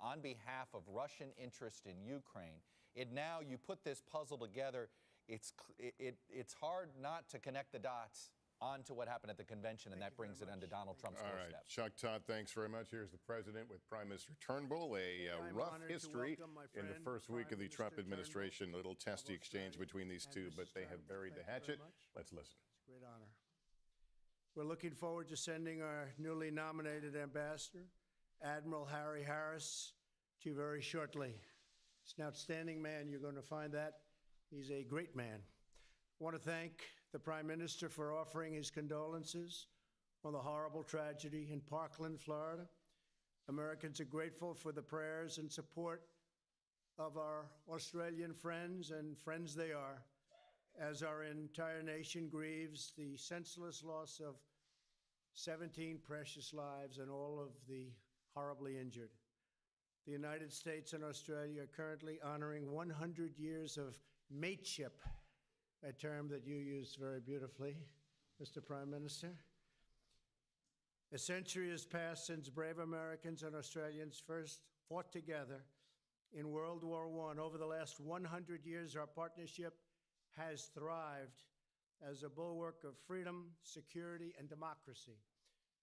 on behalf of Russian interest in Ukraine. Now you put this puzzle together, it's hard not to connect the dots onto what happened at the convention, and that brings it onto Donald Trump's doorstep. All right, Chuck Todd, thanks very much. Here's the president with Prime Minister Turnbull. A rough history in the first week of the Trump administration. A little testy exchange between these two, but they have buried the hatchet. Let's listen. It's a great honor. We're looking forward to sending our newly nominated ambassador, Admiral Harry Harris, to you very shortly. He's an outstanding man. You're going to find that. He's a great man. I want to thank the Prime Minister for offering his condolences on the horrible tragedy in Parkland, Florida. Americans are grateful for the prayers and support of our Australian friends, and friends they are, as our entire nation grieves the senseless loss of 17 precious lives and all of the horribly injured. The United States and Australia are currently honoring 100 years of mateship, a term that you used very beautifully, Mr. Prime Minister. A century has passed since brave Americans and Australians first fought together in World War I. Over the last 100 years, our partnership has thrived as a bulwark of freedom, security, and democracy.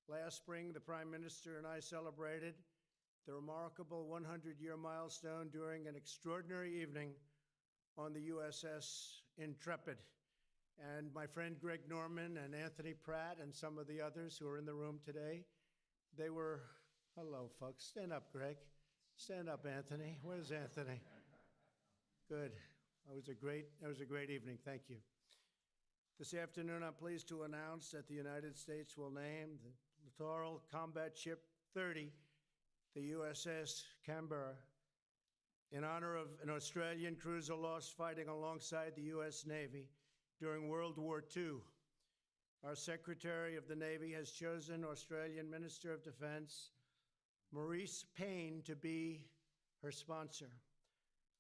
Last spring, the Prime Minister and I celebrated the remarkable 100-year milestone during an extraordinary evening on the USS Intrepid. And my friend Greg Norman and Anthony Pratt and some of the others who are in the room today, they were, hello folks, stand up Greg, stand up Anthony, where's Anthony? Good, that was a great evening, thank you. This afternoon I'm pleased to announce that the United States will name the Littoral Combat Ship 30, the USS Canberra, in honor of an Australian cruiser lost fighting alongside the U.S. Navy during World War II. Our Secretary of the Navy has chosen Australian Minister of Defense, Maurice Payne, to be her sponsor.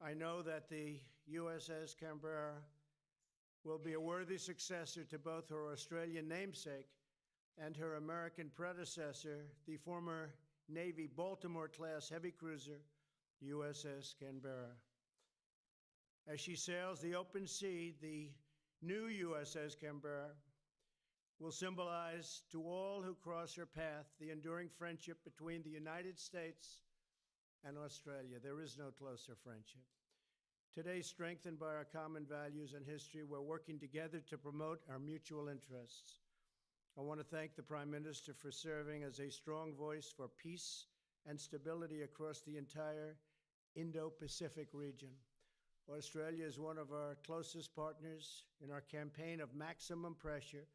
I know that the USS Canberra will be a worthy successor to both her Australian namesake and her American predecessor, the former Navy Baltimore-class heavy cruiser, USS Canberra. As she sails the open sea, the new USS Canberra will symbolize to all who cross her path the enduring friendship between the United States and Australia. There is no closer friendship. Today, strengthened by our common values and history, we're working together to promote our mutual interests. I want to thank the Prime Minister for serving as a strong voice for peace and stability across the entire Indo-Pacific region. Australia is one of our closest partners in our campaign of maximum pressure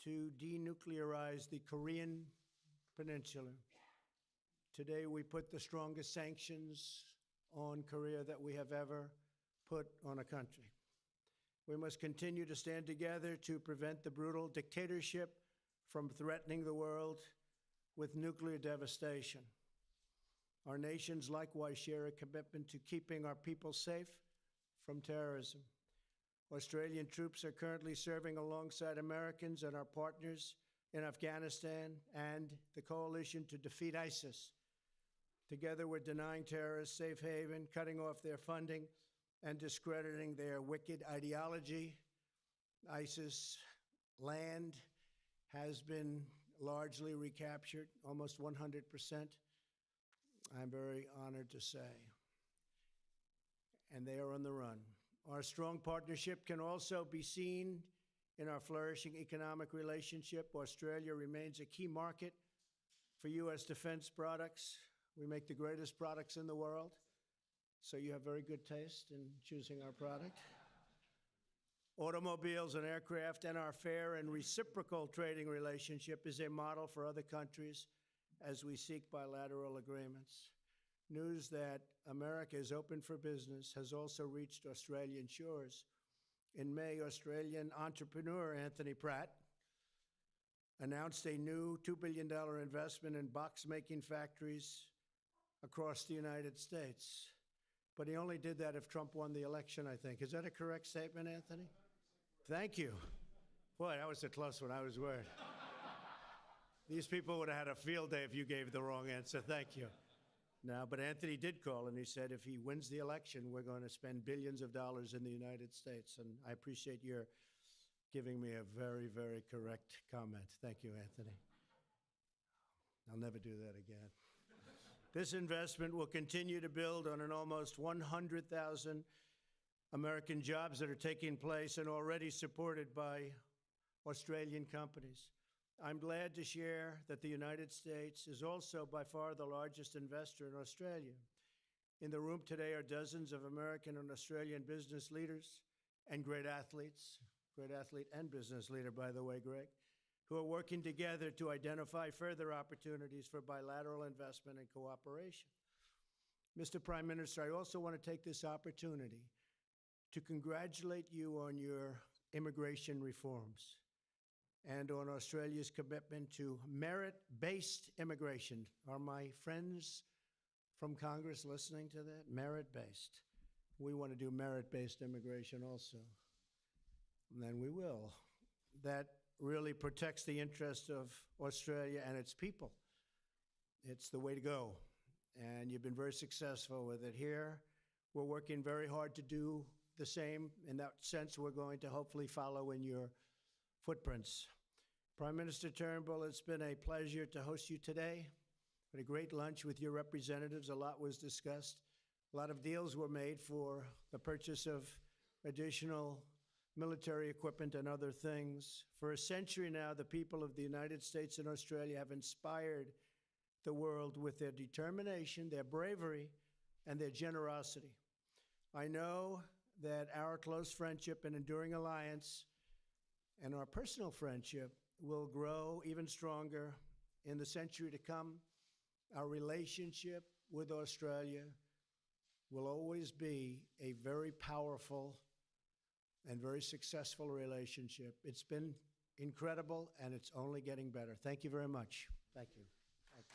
to denuclearize the Korean Peninsula. Today, we put the strongest sanctions on Korea that we have ever put on a country. We must continue to stand together to prevent the brutal dictatorship from threatening the world with nuclear devastation. Our nations likewise share a commitment to keeping our people safe from terrorism. Australian troops are currently serving alongside Americans and our partners in Afghanistan and the coalition to defeat ISIS. Together, we're denying terrorists safe haven, cutting off their funding, and discrediting their wicked ideology. ISIS land has been largely recaptured, almost 100%. I'm very honored to say. And they are on the run. Our strong partnership can also be seen in our flourishing economic relationship. Australia remains a key market for U.S. defense products. We make the greatest products in the world, so you have very good taste in choosing our product. Automobiles and aircraft, and our fair and reciprocal trading relationship is a model for other countries as we seek bilateral agreements. News that America is open for business has also reached Australian shores. In May, Australian entrepreneur Anthony Pratt announced a new $2 billion investment in box-making factories across the United States. But he only did that if Trump won the election, I think. Is that a correct statement, Anthony? Thank you. Boy, that was a close one. I was worried. These people would have had a field day if you gave the wrong answer. Thank you. now, but Anthony did call and he said if he wins the election, we're going to spend billions of dollars in the United States. And I appreciate your giving me a very, very correct comment. Thank you, Anthony. I'll never do that again. This investment will continue to build on an almost 100,000 American jobs that are taking place and already supported by Australian companies. I'm glad to share that the United States is also by far the largest investor in Australia. In the room today are dozens of American and Australian business leaders and great athlete and business leader, by the way, Greg, who are working together to identify further opportunities for bilateral investment and cooperation. Mr. Prime Minister, I also want to take this opportunity to congratulate you on your immigration reforms and on Australia's commitment to merit-based immigration. Are my friends from Congress listening to that? Merit-based. We want to do merit-based immigration also. And then we will. That really protects the interest of Australia and its people. It's the way to go. And you've been very successful with it here. We're working very hard to do the same. In that sense, we're going to hopefully follow in your footprints. Prime Minister Turnbull, it's been a pleasure to host you today. Had a great lunch with your representatives. A lot was discussed. A lot of deals were made for the purchase of additional military equipment and other things. For a century now, the people of the United States and Australia have inspired the world with their determination, their bravery, and their generosity. I know that our close friendship and enduring alliance and our personal friendship will grow even stronger in the century to come. Our relationship with Australia will always be a very powerful and very successful relationship. It's been incredible, and it's only getting better. Thank you very much. Thank you. Thank you.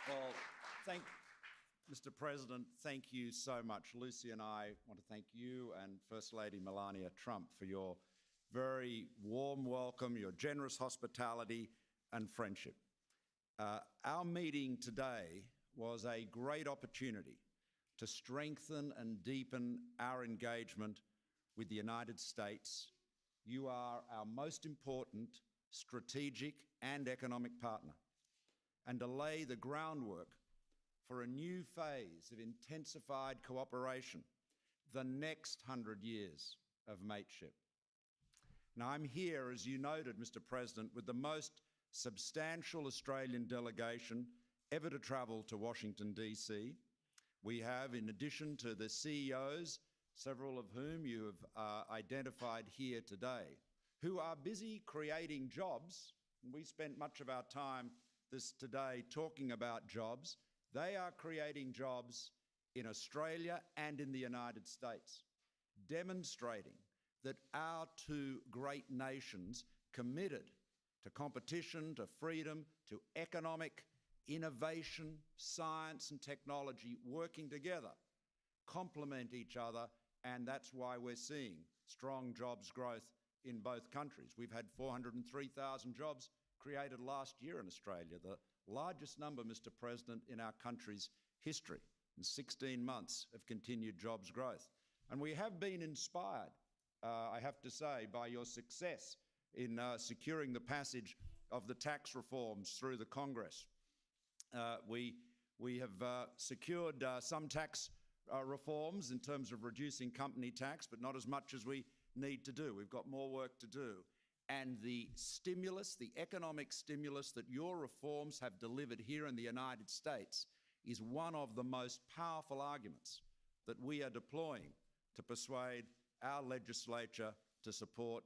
Well, Mr. President, thank you so much. Lucy and I want to thank you and First Lady Melania Trump for your very warm welcome, your generous hospitality and friendship. Our meeting today was a great opportunity to strengthen and deepen our engagement with the United States. You are our most important strategic and economic partner, and to lay the groundwork for a new phase of intensified cooperation, the next 100 years of mateship. Now, I'm here, as you noted, Mr. President, with the most substantial Australian delegation ever to travel to Washington, D.C. We have, in addition to the CEOs, several of whom you have identified here today, who are busy creating jobs. We spent much of our time today talking about jobs. They are creating jobs in Australia and in the United States, demonstrating that our two great nations committed to competition, to freedom, to economic innovation, science and technology working together, complement each other, and that's why we're seeing strong jobs growth in both countries. We've had 403,000 jobs created last year in Australia, the largest number, Mr. President, in our country's history, in 16 months of continued jobs growth. And we have been inspired, I have to say, by your success in securing the passage of the tax reforms through the Congress. We have secured some tax reforms in terms of reducing company tax, but not as much as we need to do. We've got more work to do. And the stimulus, the economic stimulus that your reforms have delivered here in the United States is one of the most powerful arguments that we are deploying to persuade our legislature to support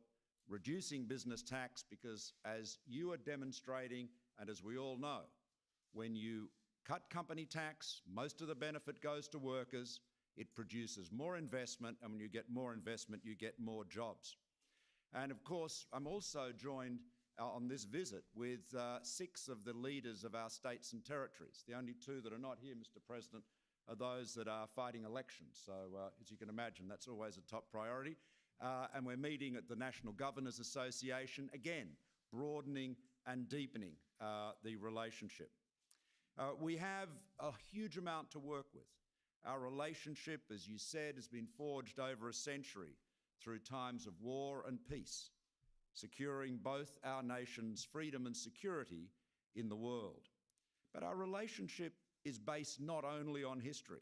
reducing business tax, because as you are demonstrating, and as we all know, when you cut company tax, most of the benefit goes to workers, it produces more investment, and when you get more investment, you get more jobs. And of course, I'm also joined on this visit with 6 of the leaders of our states and territories. The only 2 that are not here, Mr. President, are those that are fighting elections. So as you can imagine, that's always a top priority. and we're meeting at the National Governors Association, again, broadening and deepening the relationship. We have a huge amount to work with. Our relationship, as you said, has been forged over a century through times of war and peace, securing both our nation's freedom and security in the world. But our relationship is based not only on history.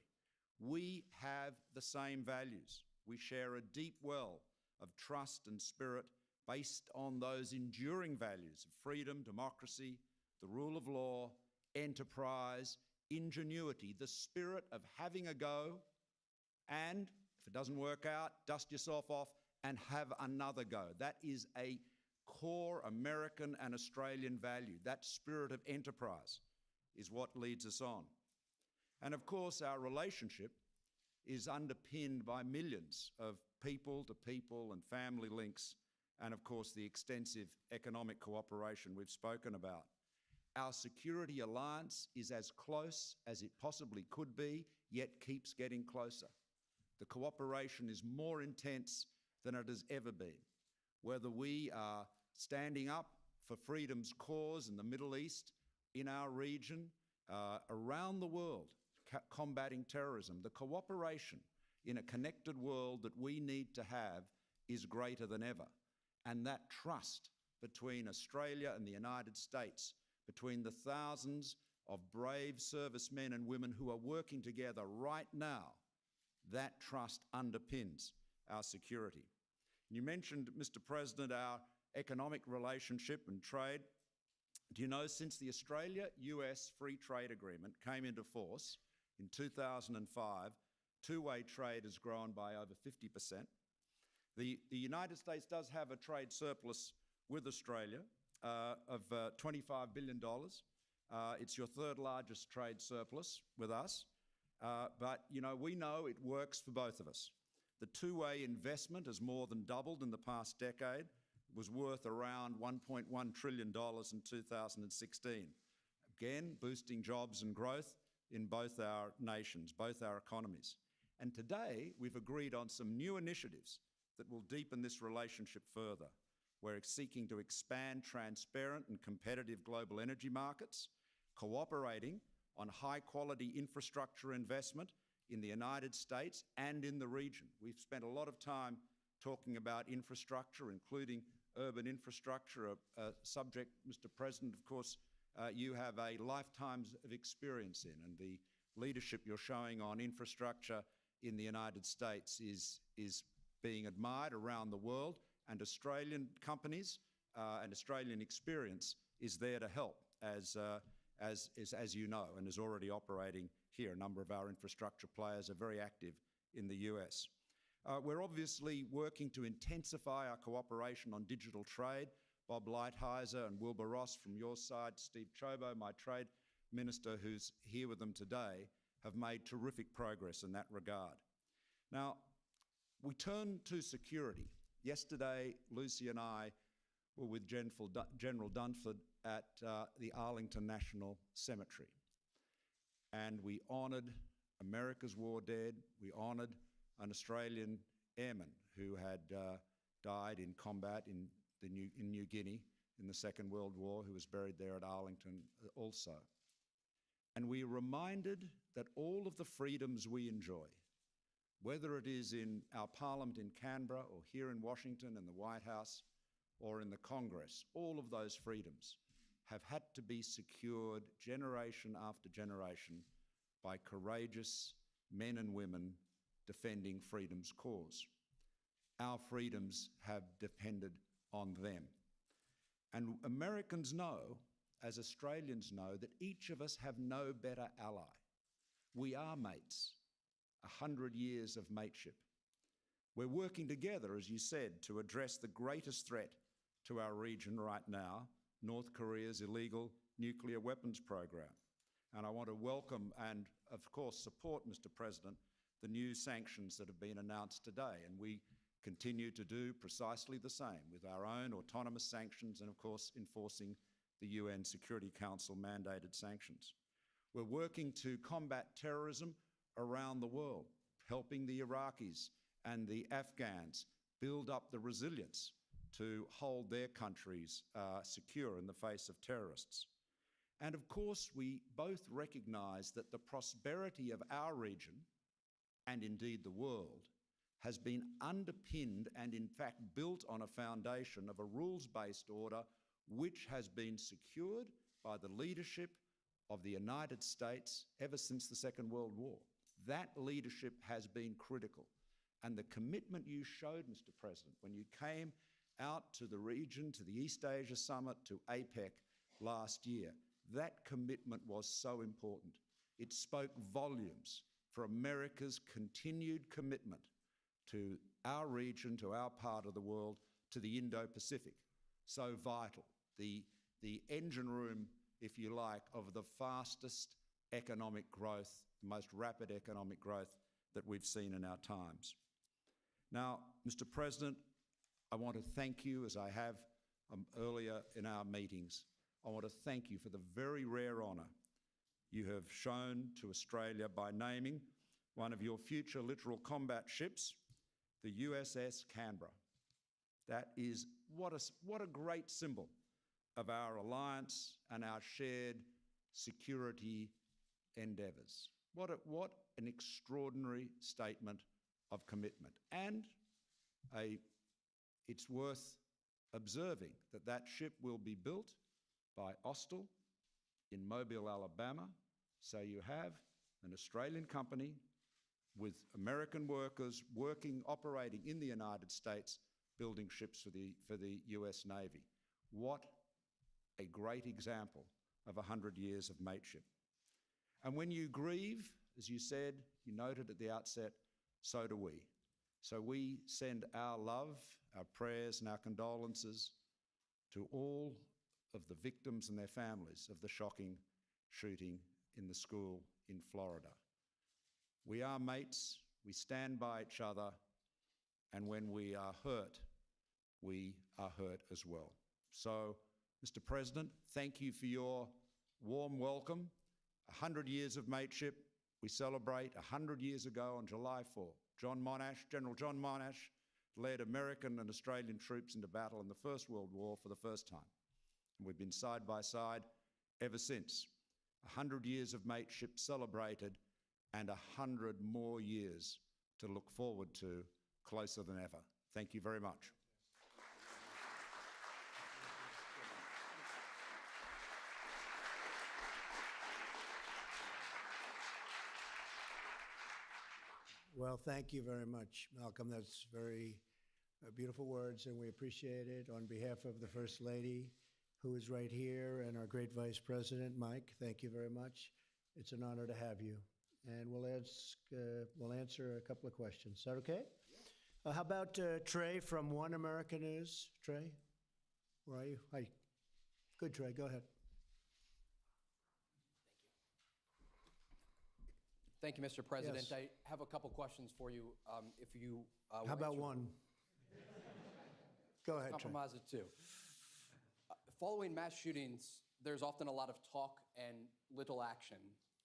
We have the same values. We share a deep well of trust and spirit based on those enduring values of freedom, democracy, the rule of law, enterprise, ingenuity, the spirit of having a go, and if it doesn't work out, dust yourself off and have another go. That is a core American and Australian value. That spirit of enterprise is what leads us on. And of course, our relationship is underpinned by millions of people-to-people and family links, and of course, the extensive economic cooperation we've spoken about. Our security alliance is as close as it possibly could be, yet keeps getting closer. The cooperation is more intense than it has ever been. Whether we are standing up for freedom's cause in the Middle East, in our region, around the world, combating terrorism, the cooperation in a connected world that we need to have is greater than ever. And that trust between Australia and the United States, between the thousands of brave servicemen and women who are working together right now, that trust underpins our security. You mentioned, Mr. President, our economic relationship and trade. Do you know, since the Australia-US Free Trade Agreement came into force in 2005, two-way trade has grown by over 50%. The United States does have a trade surplus with Australia of $25 billion. It's your third largest trade surplus with us. But, you know, we know it works for both of us. The two-way investment has more than doubled in the past decade. It was worth around $1.1 trillion in 2016. Again, boosting jobs and growth in both our nations, both our economies. And today, we've agreed on some new initiatives that will deepen this relationship further. We're seeking to expand transparent and competitive global energy markets, cooperating on high-quality infrastructure investment in the United States and in the region. We've spent a lot of time talking about infrastructure, including urban infrastructure, a subject, Mr. President, of course, you have a lifetime of experience in, and the leadership you're showing on infrastructure in the United States is being admired around the world, and Australian companies and Australian experience is there to help, as you know, and is already operating here. A number of our infrastructure players are very active in the US. We're obviously working to intensify our cooperation on digital trade. Bob Lighthizer and Wilbur Ross from your side, Steve Chobo, my trade minister who's here with them today, have made terrific progress in that regard. Now, we turn to security. Yesterday, Lucy and I were with General Dunford at the Arlington National Cemetery. And we honoured America's war dead. We honoured an Australian airman who had died in combat in New Guinea in the Second World War, who was buried there at Arlington also. And we reminded that all of the freedoms we enjoy, whether it is in our Parliament in Canberra or here in Washington in the White House or in the Congress, all of those freedoms have had to be secured generation after generation by courageous men and women defending freedom's cause. Our freedoms have depended on them. And Americans know, as Australians know, that each of us have no better ally. We are mates, 100 years of mateship. We're working together, as you said, to address the greatest threat to our region right now, North Korea's illegal nuclear weapons program. And I want to welcome and, of course, support, Mr. President, the new sanctions that have been announced today. And we continue to do precisely the same with our own autonomous sanctions and, of course, enforcing the UN Security Council mandated sanctions. We're working to combat terrorism around the world, helping the Iraqis and the Afghans build up the resilience to hold their countries secure in the face of terrorists. And of course, we both recognise that the prosperity of our region, and indeed the world, has been underpinned and in fact built on a foundation of a rules-based order which has been secured by the leadership of the United States ever since the Second World War. That leadership has been critical. And the commitment you showed, Mr. President, when you came out to the region, to the East Asia Summit, to APEC last year, that commitment was so important. It spoke volumes for America's continued commitment to our region, to our part of the world, to the Indo-Pacific. So vital. The engine room, if you like, of the fastest economic growth, the most rapid economic growth that we've seen in our times. Now, Mr. President, I want to thank you, as I have earlier in our meetings. I want to thank you for the very rare honour you have shown to Australia by naming one of your future littoral combat ships, the USS Canberra. That is, what a great symbol of our alliance and our shared security endeavours. What an extraordinary statement of commitment. And it's worth observing that that ship will be built by Austal in Mobile, Alabama. So you have an Australian company with American workers operating in the United States, building ships for the US Navy. What a great example of 100 years of mateship. And when you grieve, as you said, you noted at the outset, so do we. So we send our love, our prayers and our condolences to all of the victims and their families of the shocking shooting in the school in Florida. We are mates, we stand by each other, and when we are hurt as well. So, Mr. President, thank you for your warm welcome. 100 years of mateship. We celebrate 100 years ago on July 4. General John Monash led American and Australian troops into battle in the First World War for the first time. And we've been side by side ever since. 100 years of mateship celebrated and 100 more years to look forward to, closer than ever. Thank you very much. Well, thank you very much, Malcolm. That's very beautiful words, and we appreciate it. On behalf of the First Lady, who is right here, and our great Vice President, Mike, thank you very much. It's an honor to have you. And we'll answer a couple of questions. Is that okay? Yeah. How about Trey from One America News? Trey, where are you? Hi. Good, Trey. Go ahead. Thank you, Mr. President. Yes. I have a couple questions for you. If you how about one? Go ahead, compromise Trey. it two. Following mass shootings, there's often a lot of talk and little action.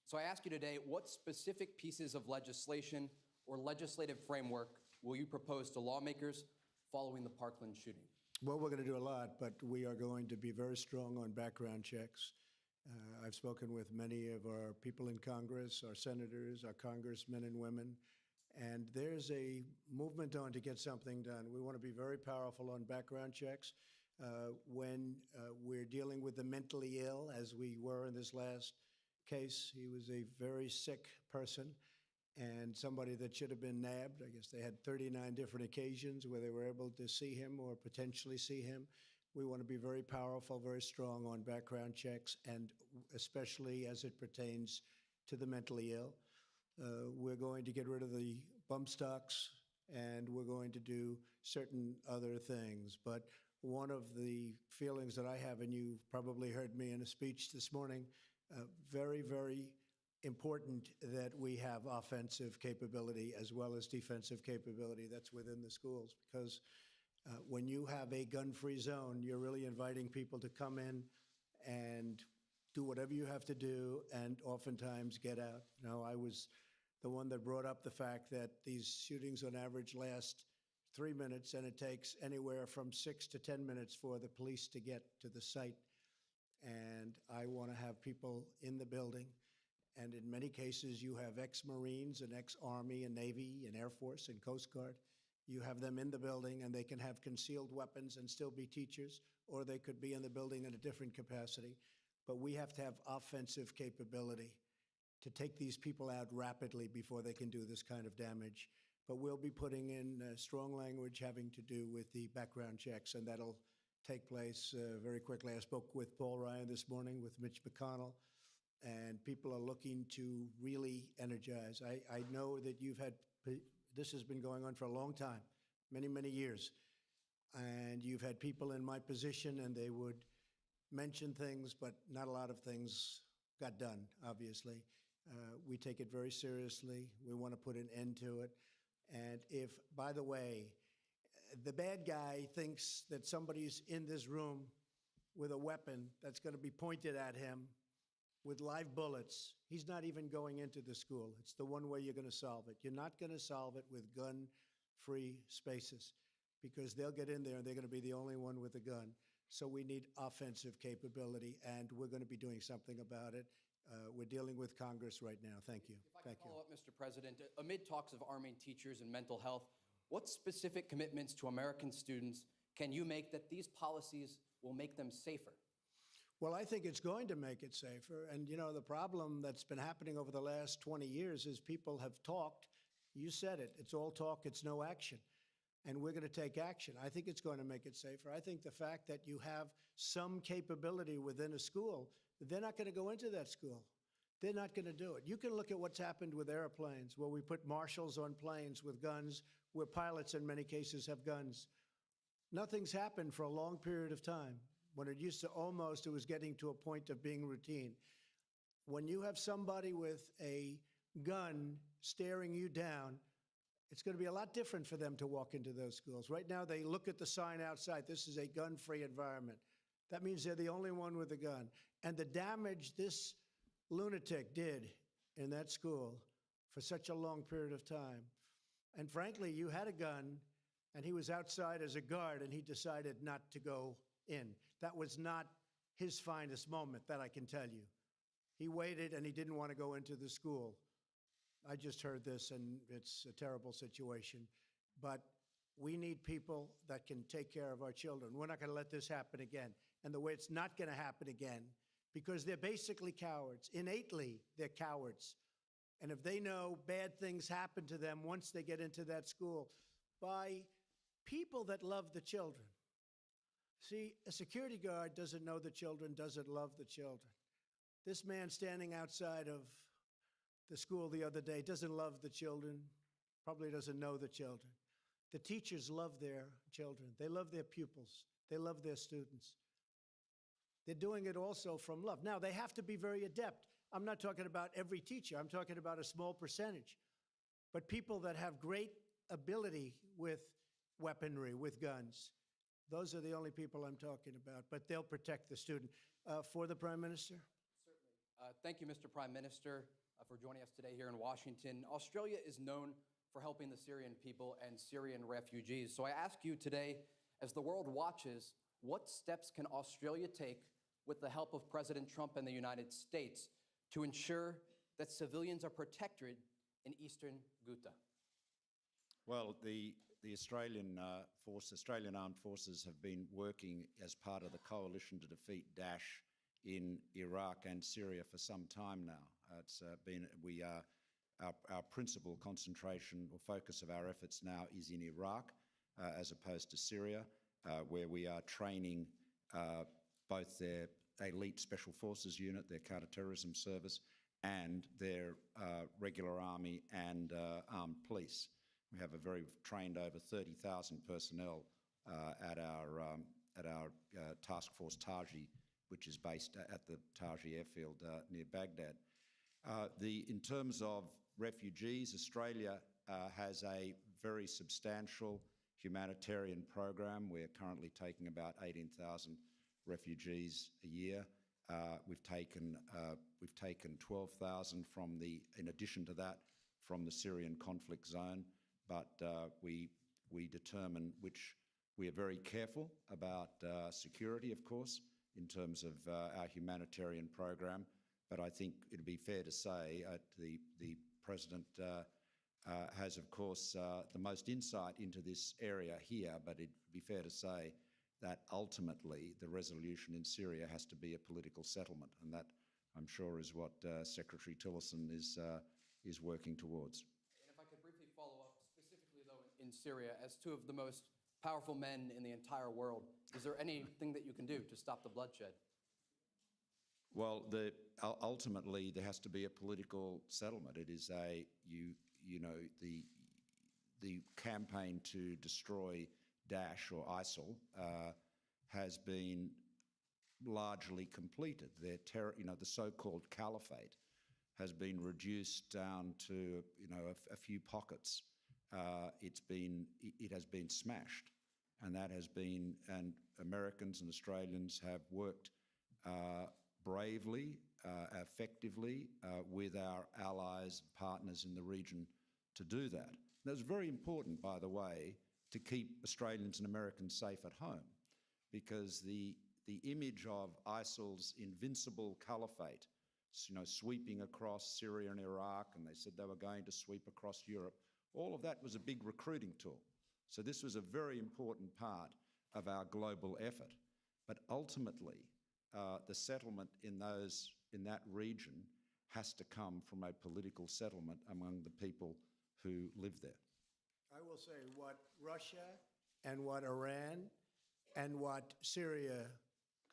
So I ask you today, what specific pieces of legislation or legislative framework will you propose to lawmakers following the Parkland shooting? Well, we're going to do a lot, but we are going to be very strong on background checks. I've spoken with many of our people in Congress, our senators, our congressmen and women, and there's a movement on to get something done. We want to be very powerful on background checks. When we're dealing with the mentally ill, as we were in this last case, he was a very sick person and somebody that should have been nabbed. I guess they had 39 different occasions where they were able to see him or potentially see him. We want to be very powerful, very strong on background checks, and especially as it pertains to the mentally ill. We're going to get rid of the bump stocks, and we're going to do certain other things. But one of the feelings that I have, and you probably heard me in a speech this morning, very, very important that we have offensive capability as well as defensive capability that's within the schools, because when you have a gun-free zone, you're really inviting people to come in and do whatever you have to do and oftentimes get out. You know, I was the one that brought up the fact that these shootings on average last 3 minutes, and it takes anywhere from 6 to 10 minutes for the police to get to the site. And I want to have people in the building. And in many cases, you have ex-Marines and ex-Army and Navy and Air Force and Coast Guard. You have them in the building, and they can have concealed weapons and still be teachers, or they could be in the building in a different capacity. But we have to have offensive capability to take these people out rapidly before they can do this kind of damage. But we'll be putting in strong language having to do with the background checks, and that'll take place very quickly. I spoke with Paul Ryan this morning, with Mitch McConnell, and people are looking to really energize. I know that this has been going on for a long time, many, many years. And you've had people in my position, and they would mention things, but not a lot of things got done, obviously. We take it very seriously. We want to put an end to it. And if, by the way, the bad guy thinks that somebody's in this room with a weapon that's going to be pointed at him with live bullets, he's not even going into the school. It's the one way you're going to solve it. You're not going to solve it with gun-free spaces, because they'll get in there and they're going to be the only one with a gun. So we need offensive capability, and we're going to be doing something about it. We're dealing with Congress right now. Thank you. If I can follow up, Mr. President, amid talks of arming teachers and mental health, what specific commitments to American students can you make that these policies will make them safer? Well, I think it's going to make it safer. And, you know, the problem that's been happening over the last 20 years is people have talked. You said it. It's all talk. It's no action. And we're going to take action. I think it's going to make it safer. I think the fact that you have some capability within a school, they're not going to go into that school. They're not going to do it. You can look at what's happened with airplanes, where we put marshals on planes with guns, where pilots in many cases have guns. Nothing's happened for a long period of time, when it used to it was getting to a point of being routine. When you have somebody with a gun staring you down, it's going to be a lot different for them to walk into those schools. Right now, they look at the sign outside. This is a gun-free environment. That means they're the only one with a gun. And the damage this lunatic did in that school for such a long period of time. And frankly, you had a gun, and he was outside as a guard, and he decided not to go in. That was not his finest moment, that I can tell you. He waited, and he didn't want to go into the school. I just heard this, and it's a terrible situation. But we need people that can take care of our children. We're not going to let this happen again. And the way it's not going to happen again, because they're basically cowards. Innately, they're cowards. And if they know bad things happen to them once they get into that school by people that love the children. See, a security guard doesn't know the children, doesn't love the children. This man standing outside of the school the other day doesn't love the children, probably doesn't know the children. The teachers love their children. They love their pupils. They love their students. They're doing it also from love. Now, they have to be very adept. I'm not talking about every teacher. I'm talking about a small percentage. But people that have great ability with weaponry, with guns, those are the only people I'm talking about. But they'll protect the student. For the Prime Minister? Certainly. Thank you, Mr. Prime Minister, for joining us today here in Washington. Australia is known for helping the Syrian people and Syrian refugees. So I ask you today, as the world watches, what steps can Australia take with the help of President Trump and the United States to ensure that civilians are protected in eastern Ghouta? Well, the Australian Armed Forces have been working as part of the coalition to defeat Daesh in Iraq and Syria for some time now. Our principal concentration or focus of our efforts now is in Iraq, as opposed to Syria, where we are training both their elite special forces unit, their counterterrorism service, and their regular army and armed police. We have a very trained over 30,000 personnel at our task force Taji, which is based at the Taji airfield near Baghdad. In terms of refugees, Australia has a very substantial humanitarian program. We're currently taking about 18,000 refugees a year. We've taken 12,000 in addition to that, from the Syrian conflict zone. But we we determine which. We are very careful about security, of course, in terms of our humanitarian program. But I think it'd be fair to say the President has, of course, the most insight into this area here, but it'd be fair to say that ultimately the resolution in Syria has to be a political settlement, and that, I'm sure, is what Secretary Tillerson is working towards. And if I could briefly follow up, specifically, though, in Syria, as two of the most powerful men in the entire world, is there anything that you can do to stop the bloodshed? Well, ultimately there has to be a political settlement. It is the campaign to destroy Daesh or ISIL has been largely completed. The so-called caliphate has been reduced down to a few pockets. It has been smashed, and Americans and Australians have worked bravely, effectively with our allies and partners in the region to do that. That's very important, by the way, to keep Australians and Americans safe at home, because the image of ISIL's invincible caliphate, sweeping across Syria and Iraq, and they said they were going to sweep across Europe, all of that was a big recruiting tool. So this was a very important part of our global effort. But ultimately, the settlement in that region has to come from a political settlement among the people who live there. I will say what Russia and what Iran and what Syria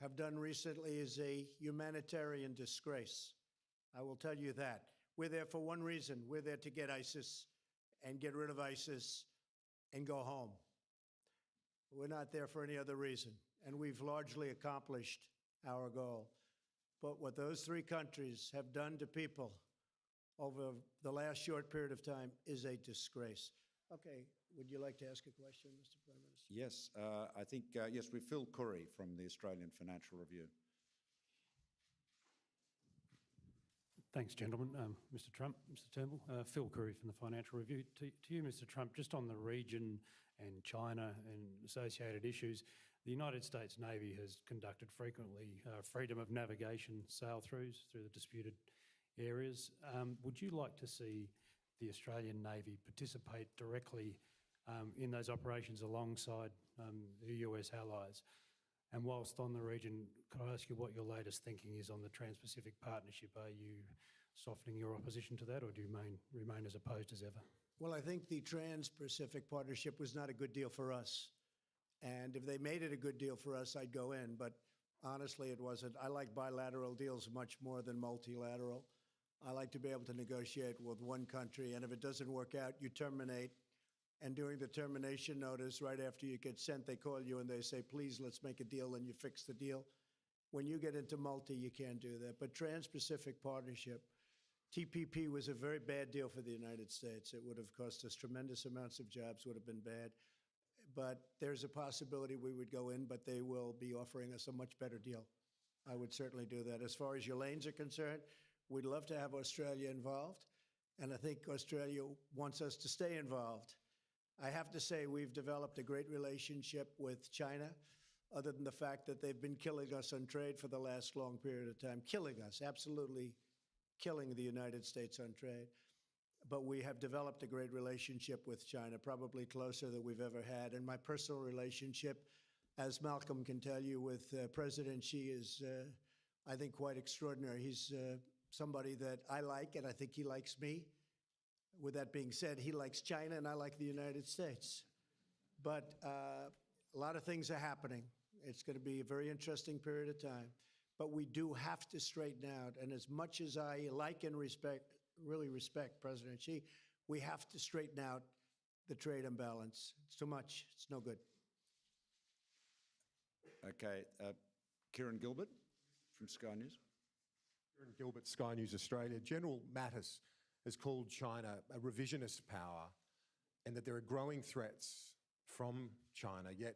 have done recently is a humanitarian disgrace. I will tell you that. We're there for one reason. We're there to get ISIS and get rid of ISIS and go home. We're not there for any other reason, and we've largely accomplished our goal. But what those three countries have done to people over the last short period of time is a disgrace. Okay, would you like to ask a question, Mr. Prime Minister? Yes, I think, yes, we're Phil Curry from the Australian Financial Review. Thanks, gentlemen. Mr. Trump, Mr. Turnbull, Phil Curry from the Financial Review. To you, Mr. Trump, just on the region and China and associated issues, the United States Navy has conducted frequently freedom of navigation sail-throughs through the disputed areas. Would you like to see the Australian Navy participate directly in those operations alongside the US allies? And whilst on the region, could I ask you what your latest thinking is on the Trans-Pacific Partnership? Are you softening your opposition to that, or do you remain as opposed as ever? Well, I think the Trans-Pacific Partnership was not a good deal for us. And if they made it a good deal for us, I'd go in. But honestly, it wasn't. I like bilateral deals much more than multilateral. I like to be able to negotiate with one country, and if it doesn't work out, you terminate. And during the termination notice, right after you get sent, they call you and they say, please, let's make a deal, and you fix the deal. When you get into multi, you can't do that. But Trans-Pacific Partnership, TPP was a very bad deal for the United States. It would have cost us tremendous amounts of jobs, would have been bad. But there's a possibility we would go in, but they will be offering us a much better deal. I would certainly do that. As far as your lanes are concerned, we'd love to have Australia involved, and I think Australia wants us to stay involved. I have to say we've developed a great relationship with China, other than the fact that they've been killing us on trade for the last long period of time. Killing us, absolutely killing the United States on trade. But we have developed a great relationship with China, probably closer than we've ever had. And my personal relationship, as Malcolm can tell you, with President Xi is, I think, quite extraordinary. He's somebody that I like, and I think he likes me. With that being said, he likes China, and I like the United States. But a lot of things are happening. It's going to be a very interesting period of time. But we do have to straighten out. And as much as I like and really respect President Xi, we have to straighten out the trade imbalance. It's too much. It's no good. Okay. Kieran Gilbert from Sky News. Kieran Gilbert, Sky News Australia. General Mattis has called China a revisionist power and that there are growing threats from China, yet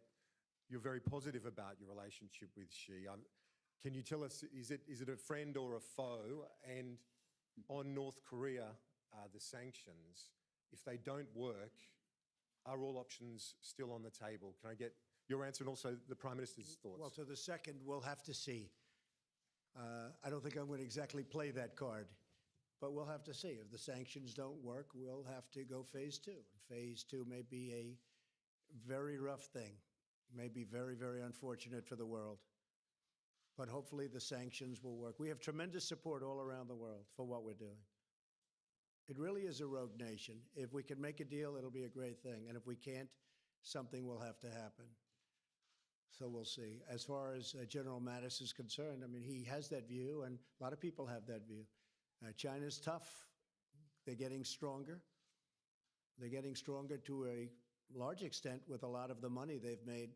you're very positive about your relationship with Xi. Can you tell us, is it a friend or a foe? And on North Korea, the sanctions, if they don't work, Are all options still on the table? Can I get your answer and also the Prime Minister's thoughts? Well, to the second, we'll have to see. I don't think I'm going to exactly play that card, but we'll have to see. If the sanctions don't work, we'll have to go phase two. Phase two may be a very rough thing, may be very, very unfortunate for the world. But hopefully the sanctions will work. We have tremendous support all around the world for what we're doing. It really is a rogue nation. If we can make a deal, it'll be a great thing. And if we can't, something will have to happen. So we'll see. As far as General Mattis is concerned, I mean, he has that view, and a lot of people have that view. China's tough. They're getting stronger. They're getting stronger to a large extent with a lot of the money they've made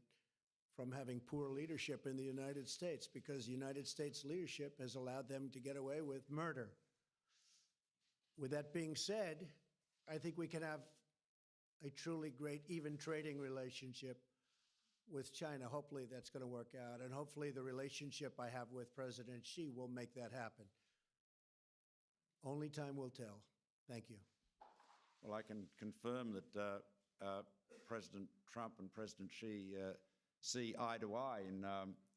from having poor leadership in the United States, because the United States leadership has allowed them to get away with murder. With that being said, I think we can have a truly great, even trading relationship with China. Hopefully that's going to work out, and hopefully the relationship I have with President Xi will make that happen. Only time will tell. Thank you. Well, I can confirm that President Trump and President Xi see eye to eye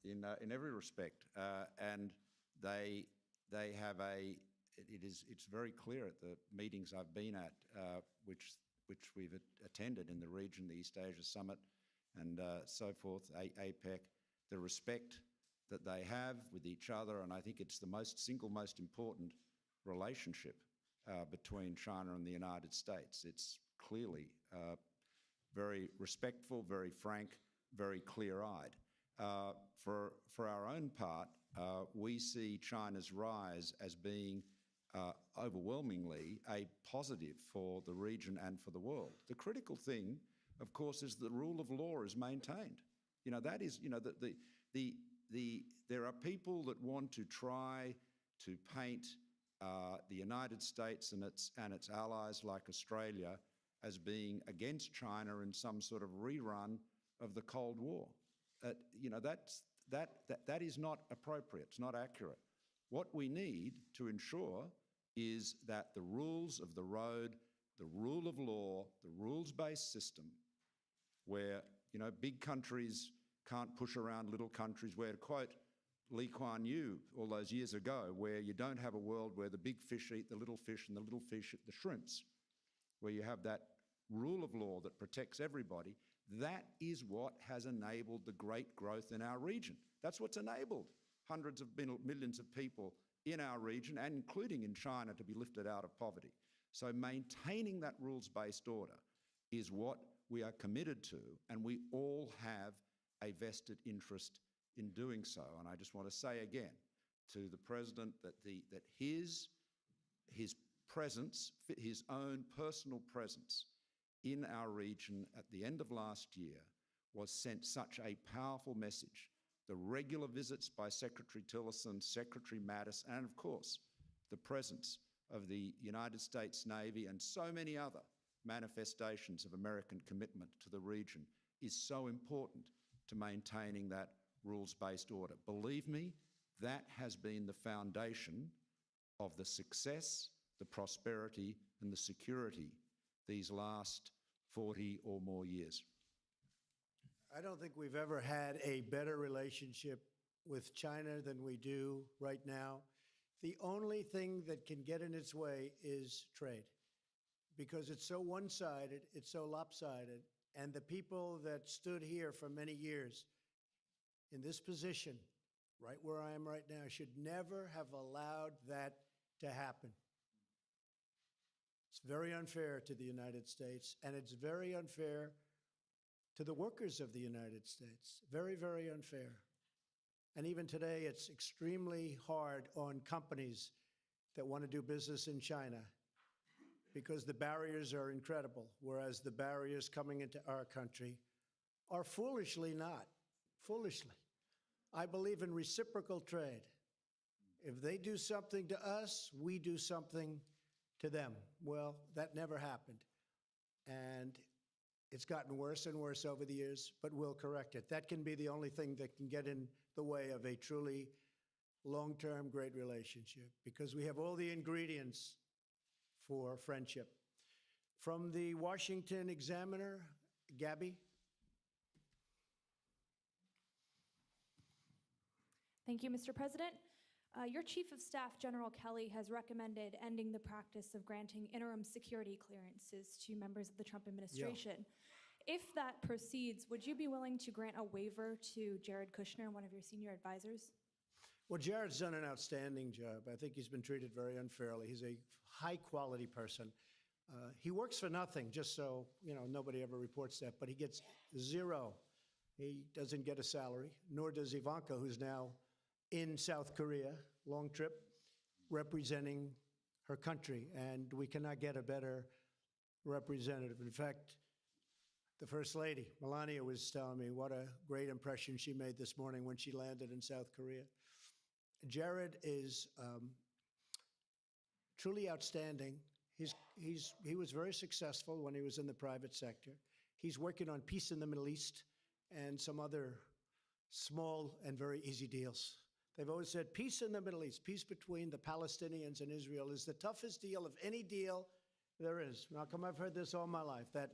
in every respect, and they have it's very clear at the meetings I've been at, which we've attended in the region, the East Asia Summit, and so forth, APEC, the respect that they have with each other, and I think it's the single most important relationship between China and the United States. It's clearly very respectful, very frank, very clear-eyed. For our own part, we see China's rise as being overwhelmingly a positive for the region and for the world. The critical thing, of course, is the rule of law is maintained. You know, that is, you know, there are people that want to try to paint the United States and its allies like Australia as being against China in some sort of rerun of the Cold War. You know, that is not appropriate. It's not accurate. What we need to ensure is that the rules of the road, the rule of law, the rules-based system, where, you know, big countries can't push around little countries, where, to quote Lee Kuan Yew all those years ago, where you don't have a world where the big fish eat the little fish and the little fish eat the shrimps, where you have that rule of law that protects everybody. That is what has enabled the great growth in our region. That's what's enabled hundreds of millions of people in our region, and including in China, to be lifted out of poverty. So maintaining that rules-based order is what we are committed to, and we all have a vested interest in doing so. And I just want to say again to the President that his presence, his own personal presence in our region at the end of last year was sent such a powerful message. The regular visits by Secretary Tillerson, Secretary Mattis, and of course, the presence of the United States Navy and so many other manifestations of American commitment to the region is so important to maintaining that rules-based order. Believe me, that has been the foundation of the success, the prosperity, and the security these last 40 or more years. I don't think we've ever had a better relationship with China than we do right now. The only thing that can get in its way is trade, because it's so one-sided, it's so lopsided, and the people that stood here for many years in this position, right where I am right now, should never have allowed that to happen. It's very unfair to the United States, and it's very unfair to the workers of the United States. Very, very unfair. And even today, it's extremely hard on companies that want to do business in China because the barriers are incredible, whereas the barriers coming into our country are foolishly not. Foolishly. I believe in reciprocal trade. If they do something to us, we do something to them. Well, that never happened. And it's gotten worse and worse over the years, but we'll correct it. That can be the only thing that can get in the way of a truly long-term great relationship, because we have all the ingredients for friendship. From the Washington Examiner, Gabby? Thank you, Mr. President. Your Chief of Staff, General Kelly, has recommended ending the practice of granting interim security clearances to members of the Trump administration. If that proceeds, would you be willing to grant a waiver to Jared Kushner, one of your senior advisors? Well, Jared's done an outstanding job. I think he's been treated very unfairly. He's a high-quality person. He works for nothing, just so, nobody ever reports that, but he gets zero. He doesn't get a salary, nor does Ivanka, who's now in South Korea, long trip, representing her country, and we cannot get a better representative. In fact, the First Lady, Melania, was telling me what a great impression she made this morning when she landed in South Korea. Jared is truly outstanding. He was very successful when he was in the private sector. He's working on peace in the Middle East and some other small and very easy deals. They've always said peace in the Middle East, peace between the Palestinians and Israel is the toughest deal of any deal there is. Malcolm, I've heard this all my life, that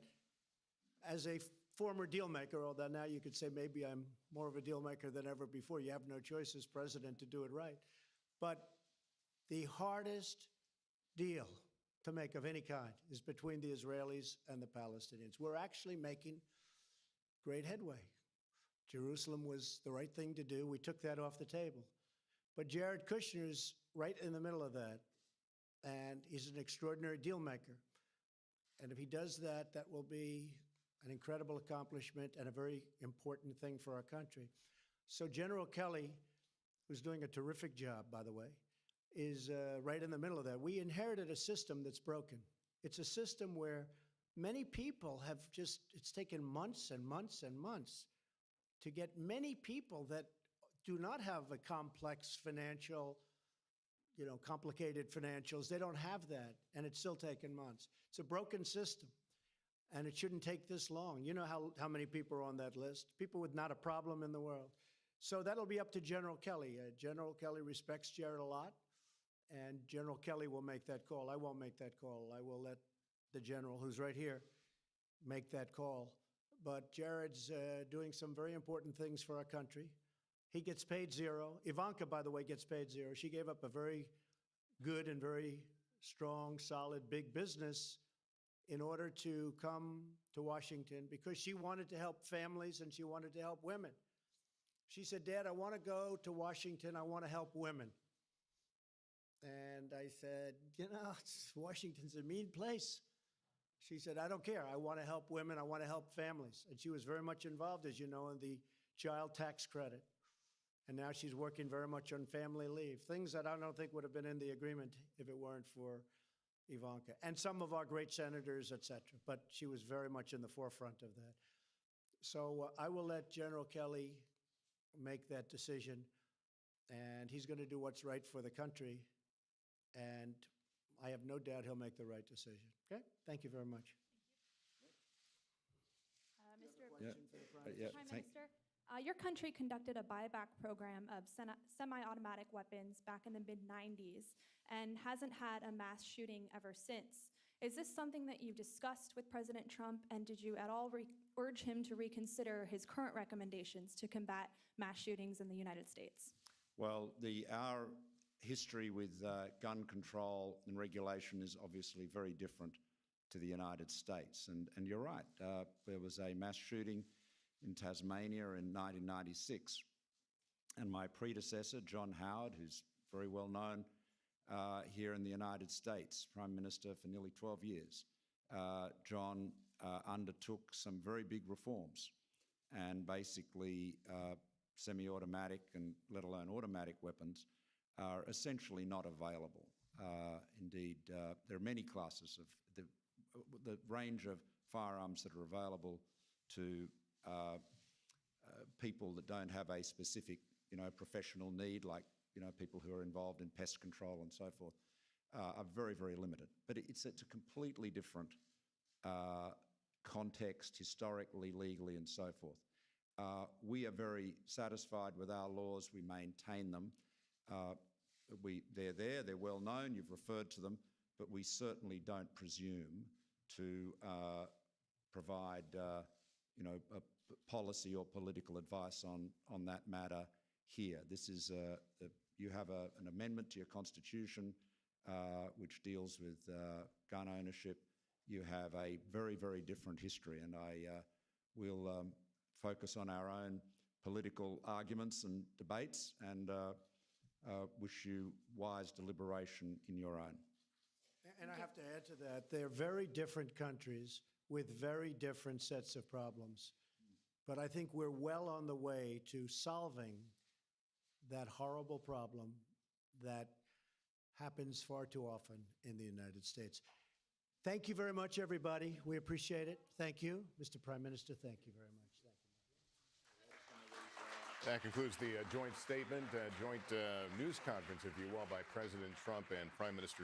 as a former deal maker, although now you could say maybe I'm more of a deal maker than ever before, you have no choice as president to do it right. But the hardest deal to make of any kind is between the Israelis and the Palestinians. We're actually making great headway. Jerusalem was the right thing to do. We took that off the table. But Jared Kushner's right in the middle of that, and he's an extraordinary deal maker. And if he does that, that will be an incredible accomplishment and a very important thing for our country. So General Kelly, who's doing a terrific job, by the way, is right in the middle of that. We inherited a system that's broken. It's a system where many people have it's taken months and months and months to get many people that do not have a complex financial, complicated financials. They don't have that, and it's still taken months. It's a broken system, and it shouldn't take this long. You know how many people are on that list? People with not a problem in the world. So that'll be up to General Kelly. General Kelly respects Jared a lot, and General Kelly will make that call. I won't make that call. I will let the general, who's right here, make that call. But Jared's doing some very important things for our country. He gets paid zero. Ivanka, by the way, gets paid zero. She gave up a very good and very strong, solid, big business in order to come to Washington because she wanted to help families and she wanted to help women. She said, Dad, I want to go to Washington. I want to help women. And I said, Washington's a mean place. She said, I don't care. I want to help women. I want to help families. And she was very much involved, as you know, in the child tax credit. And now she's working very much on family leave, things that I don't think would have been in the agreement if it weren't for Ivanka. And some of our great senators, et cetera. But she was very much in the forefront of that. So I will let General Kelly make that decision. And he's going to do what's right for the country. And I have no doubt he'll make the right decision. Okay? Thank you very much. Prime Minister, your country conducted a buyback program of semi-automatic weapons back in the mid-90s and hasn't had a mass shooting ever since. Is this something that you've discussed with President Trump, and did you at all urge him to reconsider his current recommendations to combat mass shootings in the United States? Well, our history with gun control and regulation is obviously very different to the United States. And you're right, there was a mass shooting in Tasmania in 1996. And my predecessor, John Howard, who's very well known here in the United States, Prime Minister for nearly 12 years, John undertook some very big reforms. And basically, semi-automatic and let alone automatic weapons are essentially not available. Indeed, there are many classes of the range of firearms that are available to people that don't have a specific, professional need, like, people who are involved in pest control and so forth, are very, very limited. But it's a completely different context, historically, legally, and so forth. We are very satisfied with our laws. We maintain them. They're there, they're well known, you've referred to them, but we certainly don't presume to provide policy or political advice on that matter here. This is you have an amendment to your constitution which deals with gun ownership. You have a very, very different history, and I will focus on our own political arguments and debates, and wish you wise deliberation in your own. And I have to add to that, they're very different countries with very different sets of problems. But I think we're well on the way to solving that horrible problem that happens far too often in the United States. Thank you very much, everybody. We appreciate it. Thank you. Mr. Prime Minister, thank you very much. Thank you. That concludes the joint statement, joint news conference, if you will, by President Trump and Prime Minister